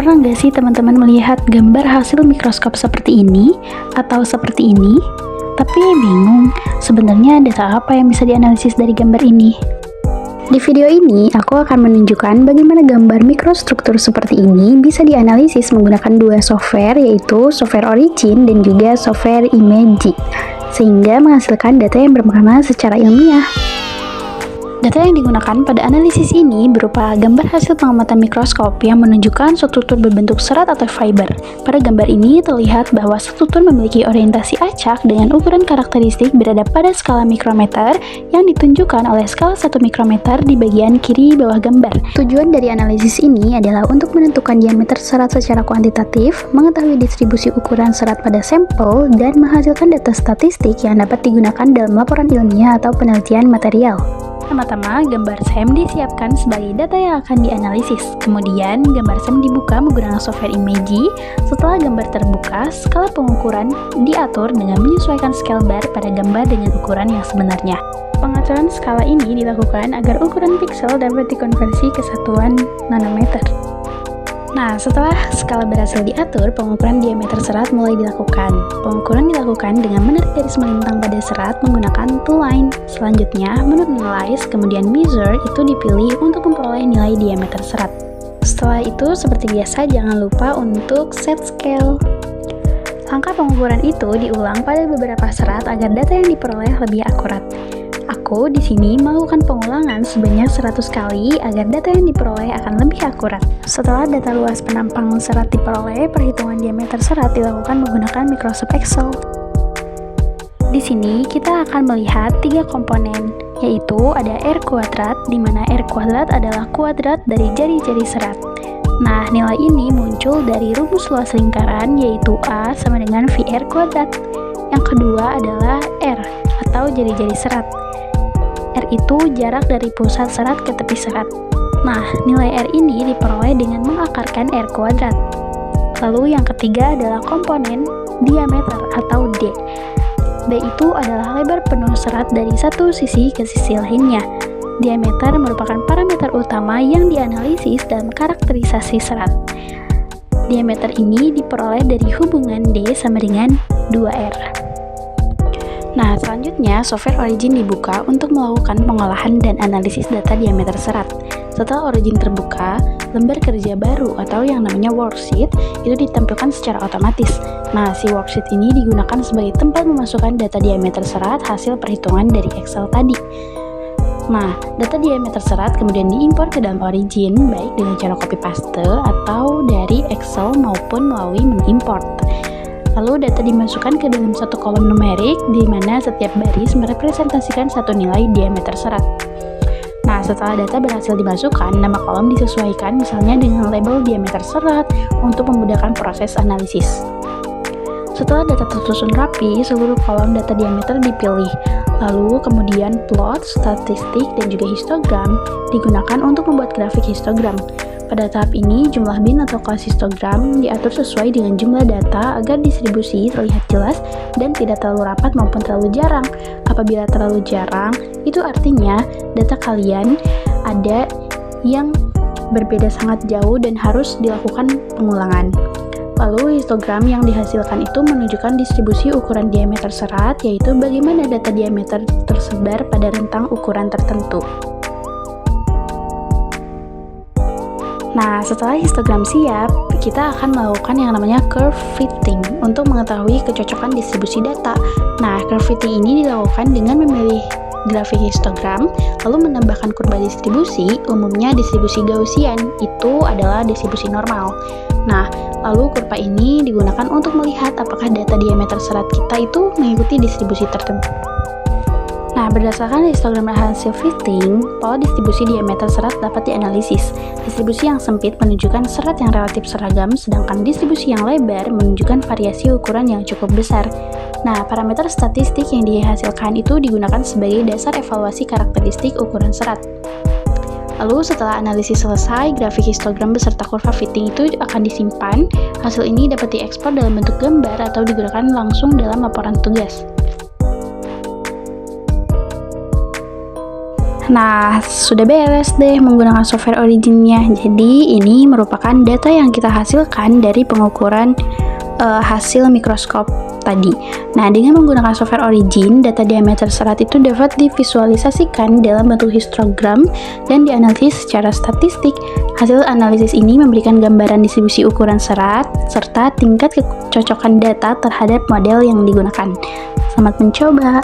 Pernah nggak sih teman-teman melihat gambar hasil mikroskop seperti ini atau seperti ini? Tapi bingung, sebenarnya data apa yang bisa dianalisis dari gambar ini? Di video ini, aku akan menunjukkan bagaimana gambar mikrostruktur seperti ini bisa dianalisis menggunakan dua software, yaitu software Origin dan juga software Imagy, sehingga menghasilkan data yang bermakna secara ilmiah. Data yang digunakan pada analisis ini berupa gambar hasil pengamatan mikroskop yang menunjukkan struktur berbentuk serat atau fiber. Pada gambar ini terlihat bahwa struktur memiliki orientasi acak dengan ukuran karakteristik berada pada skala mikrometer yang ditunjukkan oleh skala 1 mikrometer di bagian kiri bawah gambar. Tujuan dari analisis ini adalah untuk menentukan diameter serat secara kuantitatif, mengetahui distribusi ukuran serat pada sampel, dan menghasilkan data statistik yang dapat digunakan dalam laporan ilmiah atau penelitian material. Pertama-tama, gambar SEM disiapkan sebagai data yang akan dianalisis. Kemudian, gambar SEM dibuka menggunakan software Imagy. Setelah gambar terbuka, skala pengukuran diatur dengan menyesuaikan scale bar pada gambar dengan ukuran yang sebenarnya. Pengaturan skala ini dilakukan agar ukuran piksel dapat dikonversi ke satuan nanometer. Nah, setelah skala berhasil diatur, pengukuran diameter serat mulai dilakukan. Pengukuran dilakukan dengan menarik garis melintang pada serat menggunakan tool line. Selanjutnya, menurut analyze, kemudian measure itu dipilih untuk memperoleh nilai diameter serat. Setelah itu, seperti biasa, jangan lupa untuk set scale. Langkah pengukuran itu diulang pada beberapa serat agar data yang diperoleh lebih akurat. Aku di sini melakukan pengulangan sebanyak 100 kali agar data yang diperoleh akan lebih akurat. Setelah data luas penampang serat diperoleh, perhitungan diameter serat dilakukan menggunakan Microsoft Excel. Di sini kita akan melihat 3 komponen, yaitu ada R kuadrat, di mana R kuadrat adalah kuadrat dari jari-jari serat. Nah, nilai ini muncul dari rumus luas lingkaran, yaitu A sama dengan VR kuadrat. Yang kedua adalah R, atau jari-jari serat. R itu jarak dari pusat serat ke tepi serat. Nah, nilai R ini diperoleh dengan mengakarkan R kuadrat. Lalu yang ketiga adalah komponen diameter atau D. D itu adalah lebar penuh serat dari satu sisi ke sisi lainnya. Diameter merupakan parameter utama yang dianalisis dalam karakterisasi serat. Diameter ini diperoleh dari hubungan D sama dengan 2R. Nah, selanjutnya software Origin dibuka untuk melakukan pengolahan dan analisis data diameter serat. Setelah Origin terbuka, lembar kerja baru atau yang namanya worksheet itu ditampilkan secara otomatis. Nah, si worksheet ini digunakan sebagai tempat memasukkan data diameter serat hasil perhitungan dari Excel tadi. Nah, data diameter serat kemudian diimpor ke dalam Origin baik dengan cara copy paste atau dari Excel maupun melalui menu import. Lalu data dimasukkan ke dalam satu kolom numerik di mana setiap baris merepresentasikan satu nilai diameter serat. Nah, setelah data berhasil dimasukkan, nama kolom disesuaikan misalnya dengan label diameter serat untuk memudahkan proses analisis. Setelah data tersusun rapi, seluruh kolom data diameter dipilih. Lalu kemudian plot, statistik, dan juga histogram digunakan untuk membuat grafik histogram. Pada tahap ini, jumlah bin atau kelas histogram diatur sesuai dengan jumlah data agar distribusi terlihat jelas dan tidak terlalu rapat maupun terlalu jarang. Apabila terlalu jarang, itu artinya data kalian ada yang berbeda sangat jauh dan harus dilakukan pengulangan. Lalu histogram yang dihasilkan itu menunjukkan distribusi ukuran diameter serat, yaitu bagaimana data diameter tersebar pada rentang ukuran tertentu. Nah, setelah histogram siap, kita akan melakukan yang namanya curve fitting untuk mengetahui kecocokan distribusi data. Nah, curve fitting ini dilakukan dengan memilih grafik histogram, lalu menambahkan kurva distribusi, umumnya distribusi Gaussian, itu adalah distribusi normal. Nah, lalu kurva ini digunakan untuk melihat apakah data diameter serat kita itu mengikuti distribusi tertentu. Nah, berdasarkan histogram hasil fitting, pola distribusi diameter serat dapat dianalisis. Distribusi yang sempit menunjukkan serat yang relatif seragam, sedangkan distribusi yang lebar menunjukkan variasi ukuran yang cukup besar. Nah, parameter statistik yang dihasilkan itu digunakan sebagai dasar evaluasi karakteristik ukuran serat. Lalu setelah analisis selesai, grafik histogram beserta kurva fitting itu akan disimpan. Hasil ini dapat diekspor dalam bentuk gambar atau digunakan langsung dalam laporan tugas. Nah, sudah beres deh menggunakan software Origin-nya. Jadi, ini merupakan data yang kita hasilkan dari pengukuran hasil mikroskop tadi. Nah, dengan menggunakan software Origin, data diameter serat itu dapat divisualisasikan dalam bentuk histogram dan dianalisis secara statistik. Hasil analisis ini memberikan gambaran distribusi ukuran serat serta tingkat kecocokan data terhadap model yang digunakan. Selamat mencoba!